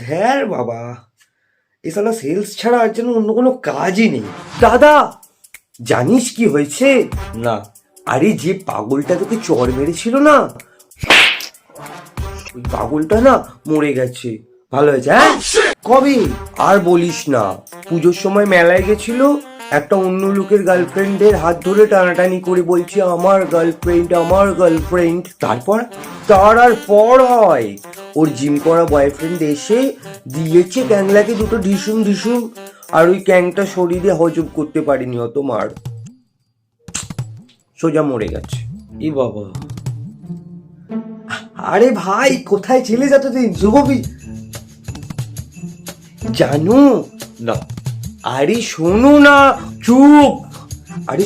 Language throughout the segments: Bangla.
ধ্যার বাবা, এ শালা সেলস ছাড়া আর যেন অন্য কোনো কাজই নেই। দাদা, জানিস কি হয়েছে? না। আরে যে পাগলটা তোকে চড় মেরেছিল না, ওই পাগলটা না মরে গেছে। ভালো হয়েছে। হ্যাঁ, কবে? আর বলিস না, পুজোর সময় মেলায় গেছিল, একটা অন্য লোকের গার্লফ্রেন্ডের হাত ধরে টানাটানি করে বলছে আমার গার্লফ্রেন্ড, আমার গার্লফ্রেন্ড। তারপর তার আর পর হয়, ওর জিম করা বয়ফ্রেন্ড এসে দিয়েছে ক্যাংলাকে দুটো ঢিসুম ঢিসুম, আর ওই ক্যাংটা শরীরে হজম করতে পারেনি, অত মার, সোজা মরে গেছে। ই বাবা। আরে ভাই, কোথায় ছেলে যত দিন যুববি জানো না। আরে শোনো না, চুপ। আরে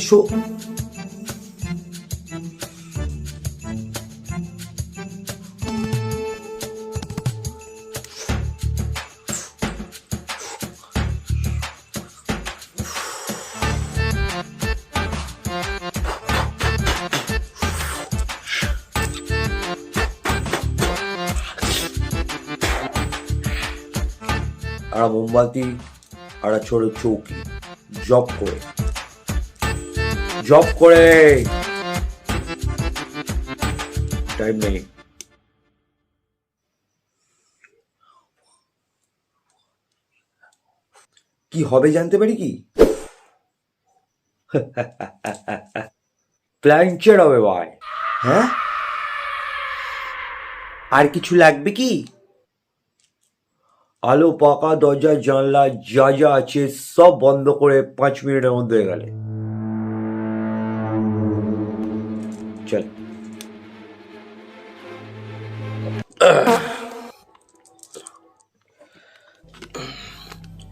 আর মোমবাতি আর ছোট চৌকি, জব করে টাইম নেই। কি হবে জানতে পারি কি? প্ল্যানচার হবে ভাই। হ্যাঁ, আর কিছু লাগবে কি? আলো পাকা দরজা জানলা যা যা আছে সব বন্ধ করে 5 মিনিটের মধ্যে হয়ে গেলে চল।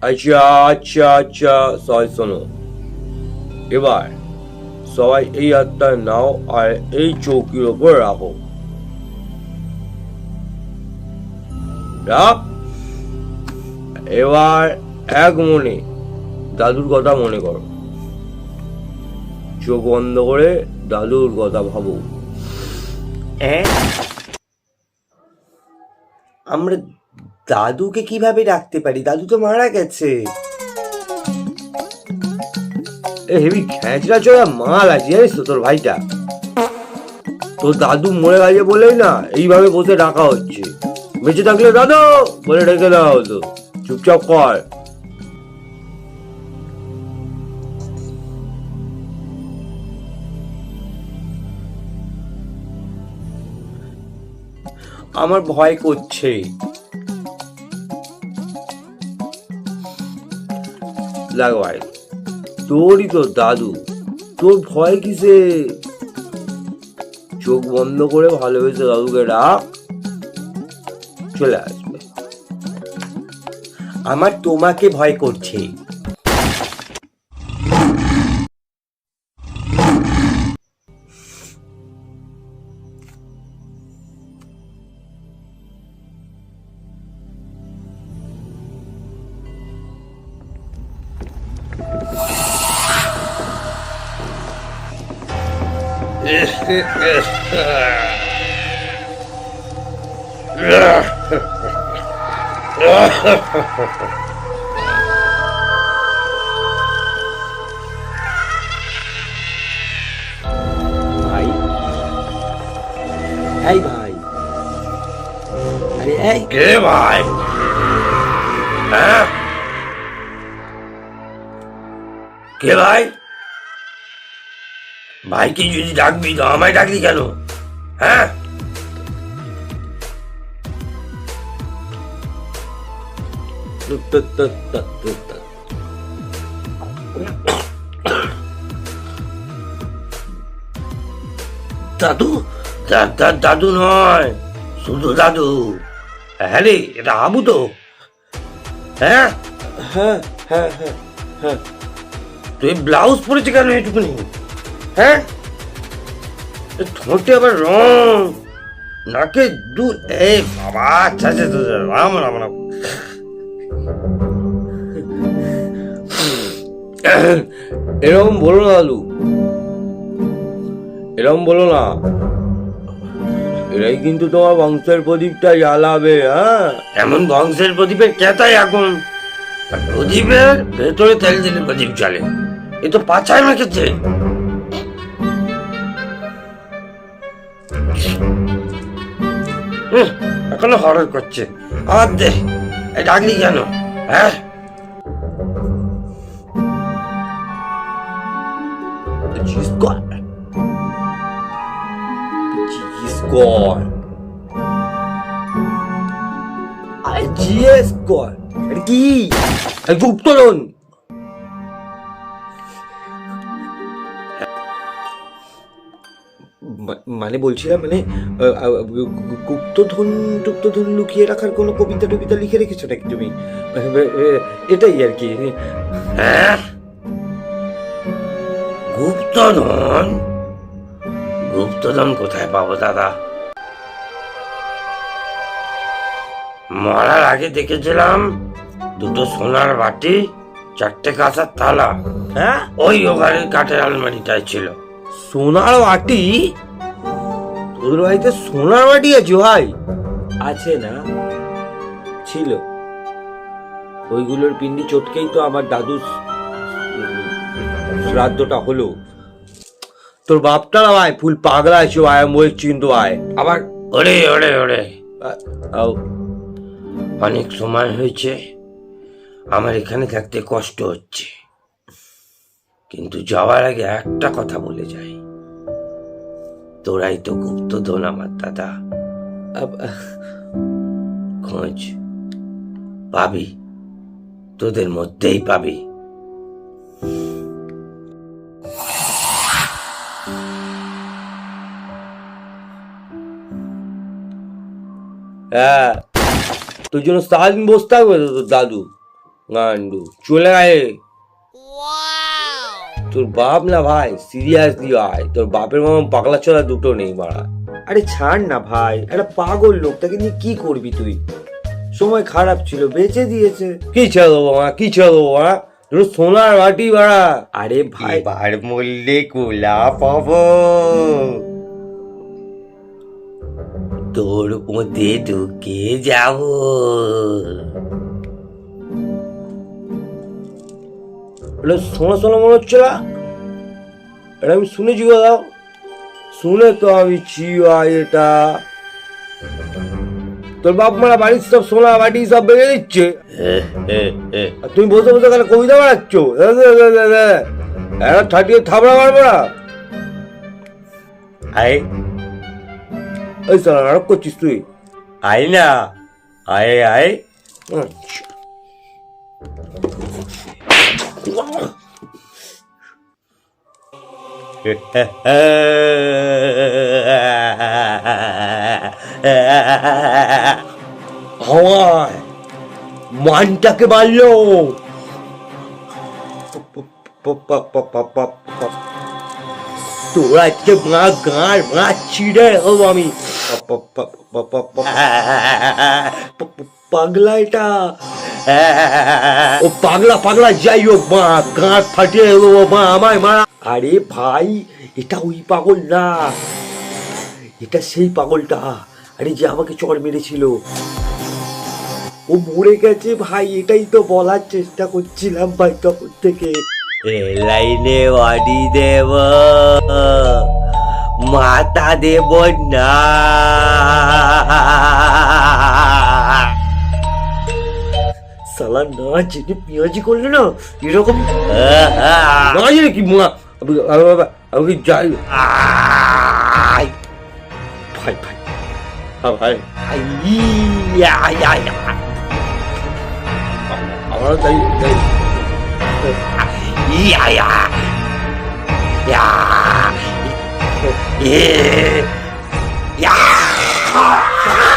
আচ্ছা আচ্ছা আচ্ছা, সবাই শোনো, এবার সবাই এই হাতটা নাও আর এই চৌকির ওপর রাখো। রাখ। এবার এক মনে দাদুর কথা মনে করো, চোখ বন্ধ করে দাদুর কথা ভাবো। আমরা দাদুকে কিভাবে রাখতে পারি? দাদু তো মারা গেছে। হেবি খেঁচড়া চোরা মাল আছে জানিস তো তোর ভাইটা। তোর দাদু মরে গেছে বলেই না এইভাবে বসে রাখা হচ্ছে। বেঁচে থাকলে দাদু বলে রেখে দেওয়া হতো। চুপচাপ কর। আমার ভয় করছে। লাগ ভাই, তোরই তো দাদু, তোর ভয় কিসে? চোখ বন্ধ করে ভালোবেসে দাদুকে রাখ, চলে আসবে। আমার তোমাকে ভয় করছে। ভাই, এই ভাই, আরে এই কে ভাই? হ্যাঁ, কে ভাই? ভাইকে যদি ডাকবি তো আমায় ডাকলি কেন? হ্যাঁ, দাদু? দাদু নয়, শুধু দাদু। হ্যাঁ রে, এটা হাবু তো। হ্যাঁ হ্যাঁ হ্যাঁ হ্যাঁ হ্যাঁ। তুই ব্লাউজ পরেছে কেন এটুকুনি? হ্যাঁ, ঠোঁটে আবার রং, নাকে দুধ। এ বাবা, আচ্ছা আচ্ছা, রাম রাম রাম। এরকম বলো না দাদু, এরকম বলো না। এরাই কিন্তু তোমার বংশের প্রদীপটা জ্বালাবে। হ্যাঁ, এমন বংশের প্রদীপের কেতাই আগুন, আর প্রদীপের ভেতরে তেল দিলে প্রদীপ জ্বলে। এ তো পাছায় মেখেছে। এখনো হরর করছে। আর দে, ডাকলি কেন? হ্যাঁ, জিজ্ঞেস কর, জিজ্ঞেস কর, আরে জিজ্ঞেস কর। এটা কি? গুপ্তধন। মানে বলছিলাম, মানে গুপ্তধন টুপ্তধন লুকিয়ে রাখার কোনো কবিতা টবিতা লিখে রেখেছো নাকি তুমি? এটাই আর কি। হ্যাঁ, গুপ্তধন? গুপ্তধন কোথায় পাবো দাদা? মরার আগে দেখেছিলাম দুটো সোনার বাটি, 4টে কাঁসার থালা। হ্যাঁ, ওই ওখানের কাঠের আলমারিটাই ছিল। সোনার বাটি? তোদের বাড়িতে সোনার বাটি আছে ভাই? আছে না? ছিল। ওইগুলোর পিন্ডি চটকেই তো আমার দাদুর শ্রাদ্ধটা হলো। তোর বাপটা না ভাই ফুল পাগলা আছে ভাই, আমি বলছি কিন্তু ভাই। আবার ওরে ওরে ওরে, আও, অনেক সময় হয়েছে, আমার এখানে থাকতে কষ্ট হচ্ছে, কিন্তু যাওয়ার আগে একটা কথা বলে যাই, তোরাই তো গুপ্তধন আমার দাদা। খোঁজ পাবি, তোদের মধ্যেই পাবি। হ্যাঁ, তোর জন্য সারাদিন বসে থাকবে তো তোর দাদু গান্ডু। চলে আয়। তোর বাপ না ভাই সিরিয়াসলি ভাই, তোর বাপের মামা পাগলা চলা দুটো নেই মারা। আরে ছাড় না ভাই, একটা পাগল লোক, তাকে নিয়ে কি করবি তুই? সময় খারাপ ছিল, বেঁচে দিয়েছে। কি ছেড়ে দেবো মা, কি ছেড়ে দেবো মা? সোনার বাটি ভাড়া। আরে ভাই, বার মূল্যে কোলা পাবো, তোর মধ্যে ঢুকে যাব। সোনা সোনা মনে হচ্ছে না? এটা আমি শুনেছি কোথাও, শুনে তো আমি ভাই এটা। তোর বাপ মারা বাড়ির সব সোনা বাটি সব বেড়ে দিচ্ছে, আর তুমি বসে বসে কেন কবিতা বানাচ্ছ? একটা ঠাটিয়ে থাবড়া মারবো না। আয়, ওই সোনা নাটক করছিস তুই? আয় না, আয় আয়। হাওয়ায় মানটাকে মারলো। তোর আজকে মা গাঁর মা ছিঁড়ে হবো আমি। পাগলা এটা, ও পাগলা পাগলা যাই হোক মা, গাঁট ফাটিয়ে দেবো মা আমায় মা। আরে ভাই, এটা ওই পাগল না, এটা সেই পাগলটা, আরে যে আমাকে চড় মেরেছিল। ও মরে গেছে ভাই, এটাই তো বলার চেষ্টা করছিলাম ভাই তখন থেকে। লাইনে বাড়ি দেব, মাথা দেব না। সালা না জেনে পেঁয়াজি করলে না এরকম না জেনে কি মা আমি যাই ভাই ভাই ভাই আমার তাই Yeah.